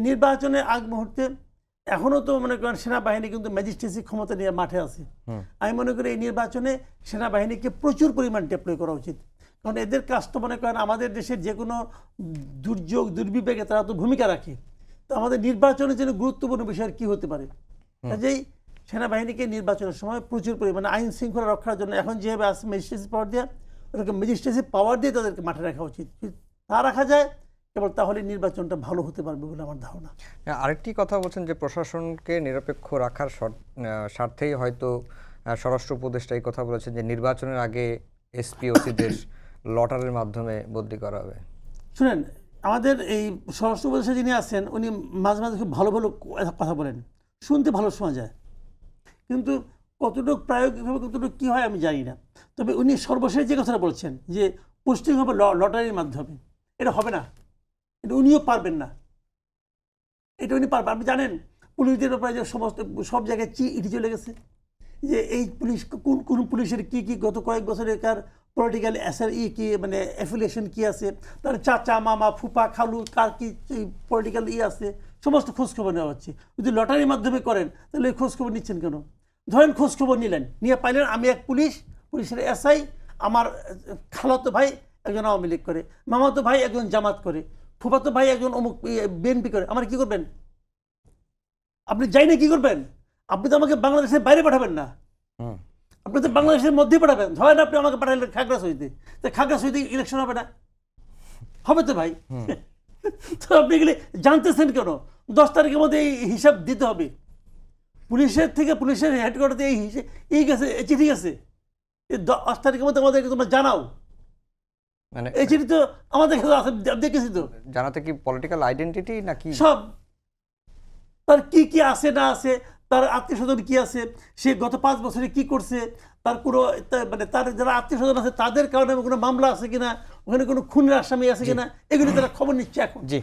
নির্বাচনের আগ মুহূর্তে এখনো তো মনে করেন সেনাবাহিনী কিন্তু ম্যাজিস্ট্রেসি ক্ষমতা নিয়ে মাঠে আছে। আমি মনে করি এই নির্বাচনে সেনাবাহিনীকে প্রচুর পরিমাণ ডেপ্লয় করা উচিত, কারণ এদের কাজ তো মনে করেন আমাদের দেশের যে কোনো দুর্যোগ দুর্বিবেগে তারা তো ভূমিকা রাখে। তো আমাদের নির্বাচনের জন্য গুরুত্বপূর্ণ বিষয় কি হতে পারে, কাজেই সেনাবাহিনীকে নির্বাচনের সময় প্রচুর পরিমাণে আইন শৃঙ্খলা রক্ষার জন্য এখন যেভাবে আছে ম্যাজিস্ট্রেসি পাওয়ার দেওয়া, ওরকম ম্যাজিস্ট্রেসি পাওয়ার দিয়ে তাদেরকে মাঠে রাখা উচিত। তা রাখা যায় কেবল তাহলে নির্বাচনটা ভালো হতে পারবে বলে আমার ধারণা। আরেকটি কথা বলছেন যে প্রশাসনকে নিরপেক্ষ রাখার স্বার্থেই হয়তো স্বরাষ্ট্র উপদেষ্টা এই কথা বলেছেন যে নির্বাচনের আগে এসপি ওসিদের লটারির মাধ্যমে বদলি করা হবে। শুনেন, আমাদের এই স্বরাষ্ট্র উপদেষ্টা যিনি আছেন উনি মাঝে মাঝে খুব ভালো ভালো কথা বলেন, শুনতে ভালো শোনা যায়, কিন্তু কতটুকু প্রায়োগিকভাবে কতটুকু কী হয় আমি জানি না। তবে উনি সর্বশেষ যে কথাটা বলছেন যে পোস্টিং হবে লটারির মাধ্যমে, এটা হবে না, এটা উনিও পারবেন না, এটা উনি পারবেন। আপনি জানেন পুলিশদের ব্যাপারে যে সমস্ত সব জায়গায় ইটি চলে গেছে যে এই পুলিশ কোন পুলিশের কি কি গত কয়েক বছরের কার পলিটিক্যাল কি মানে অ্যাফিলিয়েশন কি আছে, তার চাচা মামা ফুপা খালু কার কি পলিটিক্যাল আছে, সমস্ত খোঁজখবর নেওয়া হচ্ছে। যদি লটারির মাধ্যমে করেন তাহলে এই খোঁজখবর নিচ্ছেন কেন? ধরেন খোঁজখবর নিলেন, নিয়ে পাইলেন আমি এক পুলিশের এসআই, আমার খালাতো ভাই একজন আওয়ামী লীগ করে, মামাতো ভাই একজন জামাত করে, ফুফাতো ভাই একজন অমুক বিএনপি করে, আমার কি করবেন? আপনি যাই না কি করবেন? আপনি তো আমাকে বাংলাদেশের বাইরে পাঠাবেন না, আপনি তো বাংলাদেশের মধ্যে পাঠাবেন। ধরেন আপনি আমাকে পাঠালেন খাগড়াছড়িতে, তো খাগড়াছড়িতে ইলেকশন হবে না? হবে তো ভাই। তো আপনি এগুলি জানতেছেন কেন? 10 তারিখের মধ্যে এই হিসাব দিতে হবে। পুলিশের থেকে পুলিশের হেডকোয়ার্টারতে এই গেছে চিঠি গেছে, 10 তারিখের মধ্যে আমাদেরকে তোমরা জানাও। মানে এই চিঠি তো আমাদের কাছে আছে, দেখেছি তো। জানাতে কি পলিটিক্যাল আইডেন্টিটি নাকি সব তার কি কি আছে না আছে, তার আত্মীয় স্বজন কি আছে, সে গত 5 বছরে কি করছে, তার কোনো মানে তার যারা আত্মীয় স্বজন আছে তাদের কারণে কোনো মামলা আছে কিনা, ওখানে কোনো খুনের আসামি আছে কিনা, এগুলি তারা খবর নিচ্ছে এখন। জি।